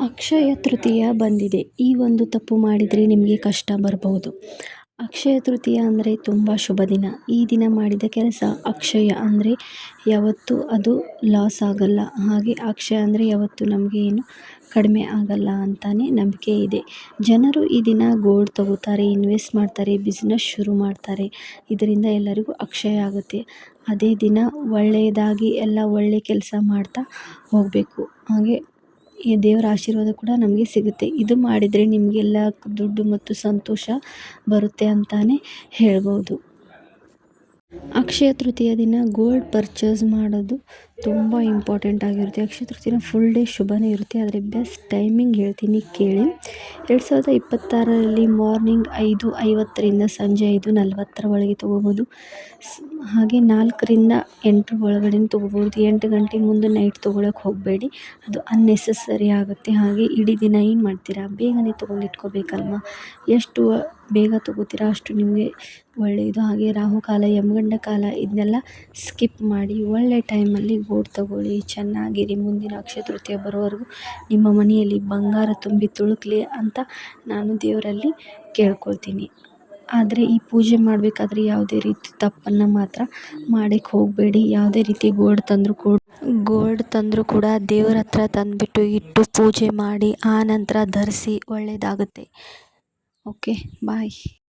ಅಕ್ಷಯ ತೃತೀಯ ಬಂದಿದೆ. ಈ ಒಂದು ತಪ್ಪು ಮಾಡಿದರೆ ನಿಮಗೆ ಕಷ್ಟ ಬರಬಹುದು. ಅಕ್ಷಯ ತೃತೀಯ ಅಂದರೆ ತುಂಬ ಶುಭ ದಿನ. ಈ ದಿನ ಮಾಡಿದ ಕೆಲಸ ಅಕ್ಷಯ ಅಂದರೆ ಯಾವತ್ತೂ ಅದು ಲಾಸ್ ಆಗಲ್ಲ. ಹಾಗೆ ಅಕ್ಷಯ ಅಂದರೆ ಯಾವತ್ತೂ ನಮಗೆ ಏನು ಕಡಿಮೆ ಆಗಲ್ಲ ಅಂತಲೇ ನಂಬಿಕೆ ಇದೆ. ಜನರು ಈ ದಿನ ಗೋಲ್ಡ್ ತಗೋತಾರೆ, ಇನ್ವೆಸ್ಟ್ ಮಾಡ್ತಾರೆ, ಬಿಸ್ನೆಸ್ ಶುರು ಮಾಡ್ತಾರೆ. ಇದರಿಂದ ಎಲ್ಲರಿಗೂ ಅಕ್ಷಯ ಆಗುತ್ತೆ. ಅದೇ ದಿನ ಒಳ್ಳೆಯದಾಗಿ ಎಲ್ಲ ಒಳ್ಳೆಯ ಕೆಲಸ ಮಾಡ್ತಾ ಹೋಗಬೇಕು. ಹಾಗೆ ಈ ದೇವರ ಆಶೀರ್ವಾದ ಕೂಡ ನಮಗೆ ಸಿಗುತ್ತೆ. ಇದು ಮಾಡಿದರೆ ನಿಮಗೆಲ್ಲ ದುಡ್ಡು ಮತ್ತು ಸಂತೋಷ ಬರುತ್ತೆ ಅಂತಲೇ ಹೇಳ್ಬೋದು. ಅಕ್ಷಯ ತೃತೀಯ ದಿನ ಗೋಲ್ಡ್ ಪರ್ಚೇಸ್ ಮಾಡೋದು ತುಂಬ ಇಂಪಾರ್ಟೆಂಟ್ ಆಗಿರುತ್ತೆ. ಅಕ್ಷಯ ತೃತೀಯ ಫುಲ್ ಡೇ ಶುಭನೇ ಇರುತ್ತೆ. ಆದರೆ ಬೆಸ್ಟ್ ಟೈಮಿಂಗ್ ಹೇಳ್ತೀನಿ ಕೇಳಿ. 2026ರಲ್ಲಿ ಮಾರ್ನಿಂಗ್ 5:50ರಿಂದ ಸಂಜೆ 5:40 ಒಳಗೆ ತೊಗೋಬೋದು. ಹಾಗೆ 4ರಿಂದ 8 ಒಳಗಡೆ ತೊಗೋಬೋದು. 8 ಗಂಟೆ ಮುಂದೆ ನೈಟ್ ತೊಗೊಳಕ್ಕೆ ಹೋಗಬೇಡಿ, ಅದು ಅನ್ನೆಸೆಸರಿ ಆಗುತ್ತೆ. ಹಾಗೆ ಇಡೀ ದಿನ ಏನು ಮಾಡ್ತೀರಾ, ಬೇಗನೆ ತೊಗೊಂಡು ಇಟ್ಕೋಬೇಕಲ್ವ. ಎಷ್ಟು ಬೇಗ ತೊಗೋತೀರಾ ಅಷ್ಟು ನಿಮಗೆ ಒಳ್ಳೆಯದು. ಹಾಗೆ ರಾಹುಕಾಲ, ಯಮಗಂಡ ಕಾಲ ಇದನ್ನೆಲ್ಲ ಸ್ಕಿಪ್ ಮಾಡಿ ಒಳ್ಳೆ ಟೈಮಲ್ಲಿ ಗೋಲ್ಡ್ ತಗೊಳ್ಳಿ, ಚೆನ್ನಾಗಿರಿ. ಮುಂದಿನ ಅಕ್ಷಯ ತೃತೀಯ ಬರೋವರೆಗೂ ನಿಮ್ಮ ಮನೆಯಲ್ಲಿ ಬಂಗಾರ ತುಂಬಿ ತುಳುಕಲಿ ಅಂತ ನಾನು ದೇವರಲ್ಲಿ ಕೇಳ್ಕೊಳ್ತೀನಿ. ಆದರೆ ಈ ಪೂಜೆ ಮಾಡಬೇಕಾದ್ರೆ ಯಾವುದೇ ರೀತಿ ತಪ್ಪನ್ನು ಮಾತ್ರ ಮಾಡೋಕ್ಕೆ ಹೋಗಬೇಡಿ. ಯಾವುದೇ ರೀತಿ ಗೋಲ್ಡ್ ತಂದರೂ ಕೂಡ ದೇವರ ಹತ್ರ ತಂದುಬಿಟ್ಟು ಇಟ್ಟು ಪೂಜೆ ಮಾಡಿ ಆ ನಂತರ ಧರಿಸಿ, ಒಳ್ಳೆಯದಾಗುತ್ತೆ. ಓಕೆ, ಬಾಯ್.